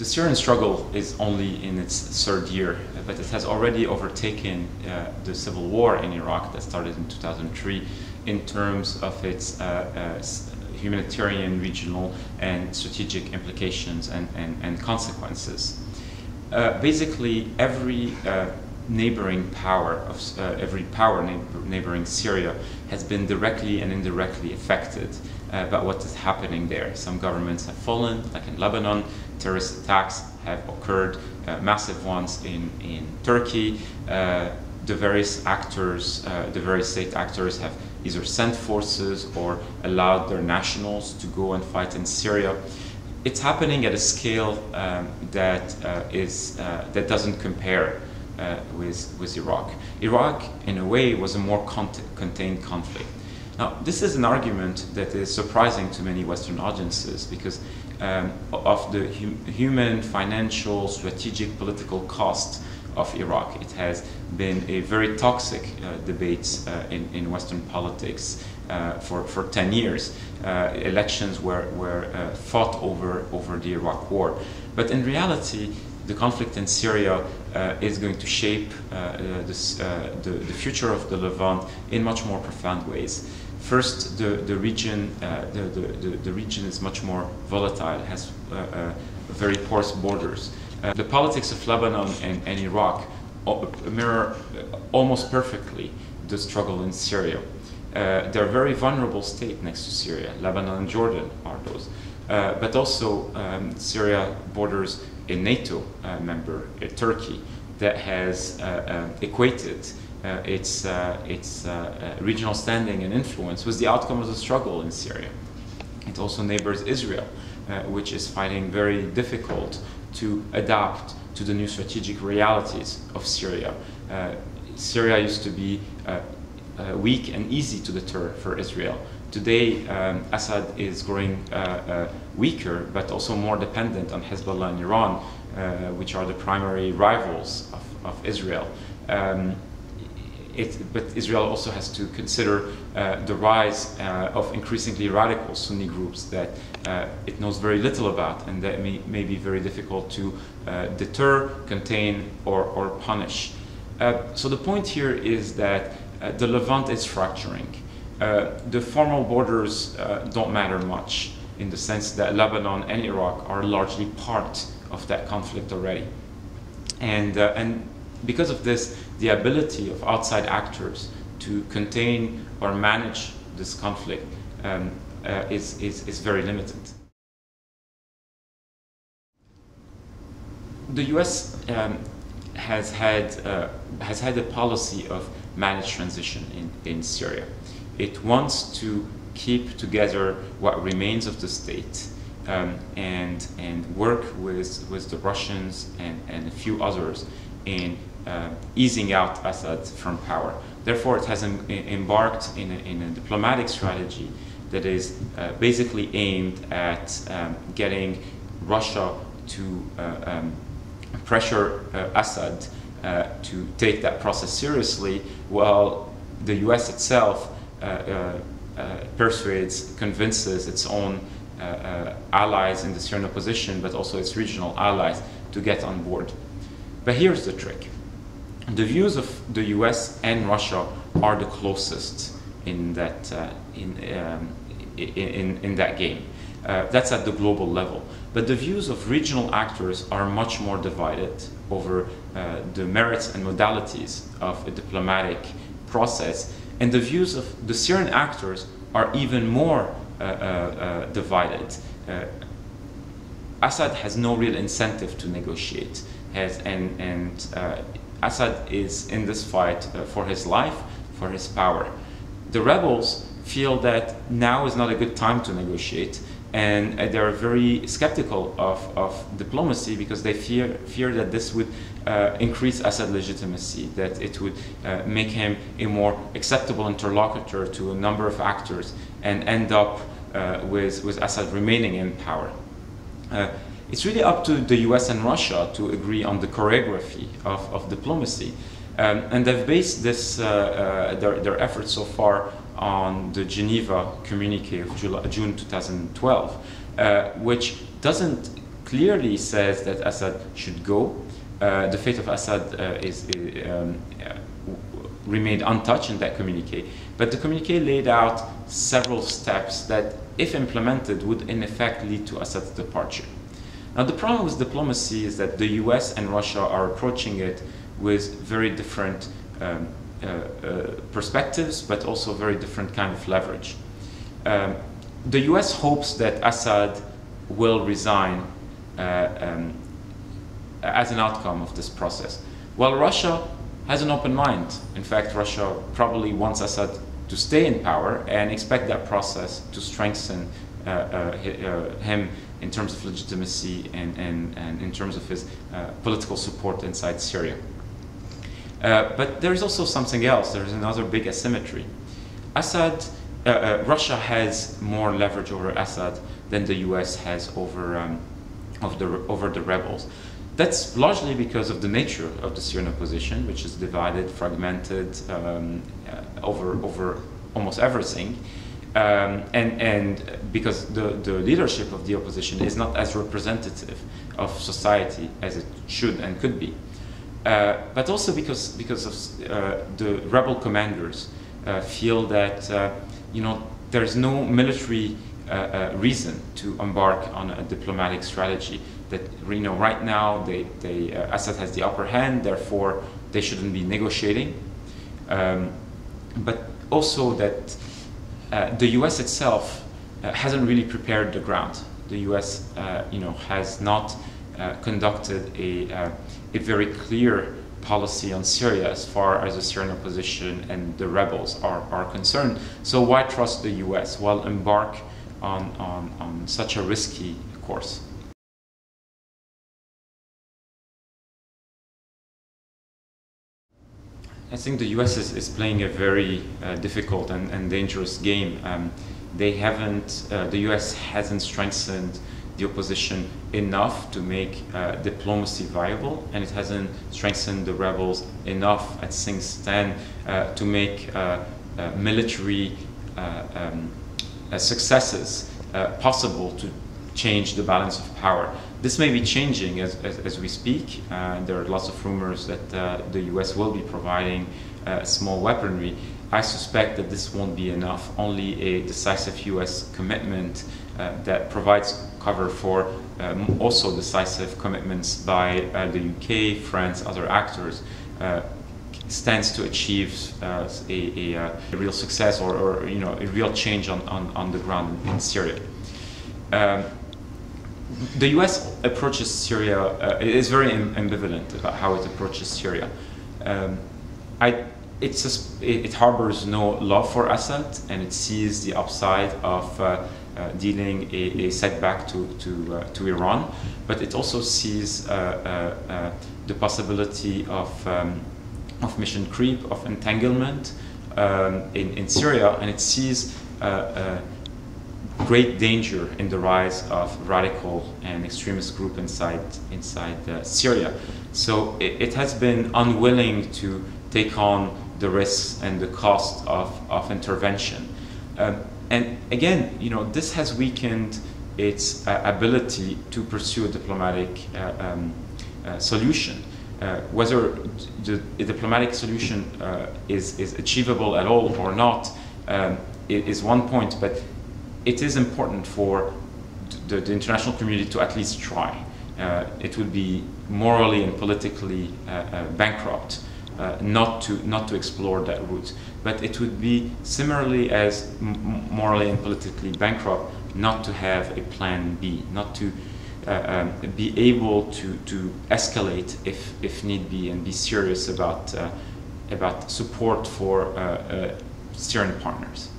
The Syrian struggle is only in its third year, but it has already overtaken the civil war in Iraq that started in 2003 in terms of its humanitarian, regional, and strategic implications and consequences. Basically, every neighboring power neighboring Syria has been directly and indirectly affected by what is happening there. Some governments have fallen, like in Lebanon. Terrorist attacks have occurred, massive ones in Turkey. The various actors, the various state actors have either sent forces or allowed their nationals to go and fight in Syria. It's happening at a scale that doesn't compare with Iraq. Iraq, in a way, was a more contained conflict. Now, this is an argument that is surprising to many Western audiences because of the human, financial, strategic, political cost of Iraq. It has been a very toxic debate in Western politics for 10 years. Elections were fought over the Iraq War. But in reality, the conflict in Syria is going to shape the future of the Levant in much more profound ways. First, the region is much more volatile, has very porous borders. The politics of Lebanon and Iraq mirror almost perfectly the struggle in Syria. They're a very vulnerable state next to Syria. Lebanon and Jordan are those. But also Syria borders a NATO member, Turkey, that has equated its regional standing and influence with the outcome of the struggle in Syria. It also neighbors Israel, which is finding very difficult to adapt to the new strategic realities of Syria. Syria used to be weak and easy to deter for Israel. Today, Assad is growing weaker, but also more dependent on Hezbollah and Iran, which are the primary rivals of Israel. But Israel also has to consider the rise of increasingly radical Sunni groups that it knows very little about and that may be very difficult to deter, contain, or punish. So the point here is that the Levant is fracturing. The formal borders don't matter much in the sense that Lebanon and Iraq are largely part of that conflict already. And because of this, the ability of outside actors to contain or manage this conflict is very limited. The U.S. has had a policy of managed transition in Syria. It wants to keep together what remains of the state and work with the Russians and a few others in easing out Assad from power. Therefore, it has embarked in a diplomatic strategy that is basically aimed at getting Russia to pressure Assad to take that process seriously, while the US itself convinces its own allies in the Syrian opposition, but also its regional allies, to get on board. But here's the trick. The views of the US and Russia are the closest in that in that game. That's at the global level. But the views of regional actors are much more divided over the merits and modalities of a diplomatic process. And the views of the Syrian actors are even more divided. Assad has no real incentive to negotiate, Assad is in this fight for his life, for his power. The rebels feel that now is not a good time to negotiate, and they're very skeptical of diplomacy because they fear that this would increase Assad's legitimacy, that it would make him a more acceptable interlocutor to a number of actors and end up with Assad remaining in power. It's really up to the US and Russia to agree on the choreography of diplomacy. And they've based this, their efforts so far on the Geneva Communique of June 2012, which doesn't clearly says that Assad should go. The fate of Assad remained untouched in that communique, but the communique laid out several steps that, if implemented, would in effect lead to Assad's departure. Now, the problem with diplomacy is that the US and Russia are approaching it with very different perspectives, but also very different kind of leverage. The US hopes that Assad will resign as an outcome of this process, while Russia has an open mind. In fact, Russia probably wants Assad to stay in power and expect that process to strengthen him in terms of legitimacy and in terms of his political support inside Syria. But there's also something else. There's another big asymmetry. Russia has more leverage over Assad than the US has over the rebels. That's largely because of the nature of the Syrian opposition, which is divided, fragmented over almost everything, and because the leadership of the opposition is not as representative of society as it should and could be, but also because of the rebel commanders feel that there's no military reason to embark on a diplomatic strategy. That right now Assad has the upper hand, therefore they shouldn't be negotiating. But also that the U.S. itself hasn't really prepared the ground. The U.S. has not conducted a very clear policy on Syria as far as the Syrian opposition and the rebels are concerned. So why trust the U.S. while embark on such a risky course? I think the U.S. is playing a very difficult and dangerous game. The U.S. hasn't strengthened the opposition enough to make diplomacy viable, and it hasn't strengthened the rebels enough as things stand to make military successes possible to change the balance of power. This may be changing as we speak. There are lots of rumors that the US will be providing small weaponry. I suspect that this won't be enough. Only a decisive US commitment that provides cover for also decisive commitments by the UK, France, other actors stands to achieve a real success or a real change on the ground in Syria. The U.S. approaches Syria, it is very ambivalent about how it approaches Syria. It harbors no love for Assad, and it sees the upside of dealing a setback to Iran, but it also sees the possibility of mission creep, of entanglement in Syria, and it sees great danger in the rise of radical and extremist group inside Syria. So it has been unwilling to take on the risks and the cost of intervention. And again, this has weakened its ability to pursue a diplomatic solution. Whether the diplomatic solution is achievable at all or not is one point, but it is important for the international community to at least try. It would be morally and politically bankrupt not to explore that route. But it would be similarly as morally and politically bankrupt not to have a plan B, not to be able to escalate if need be, and be serious about support for Syrian partners.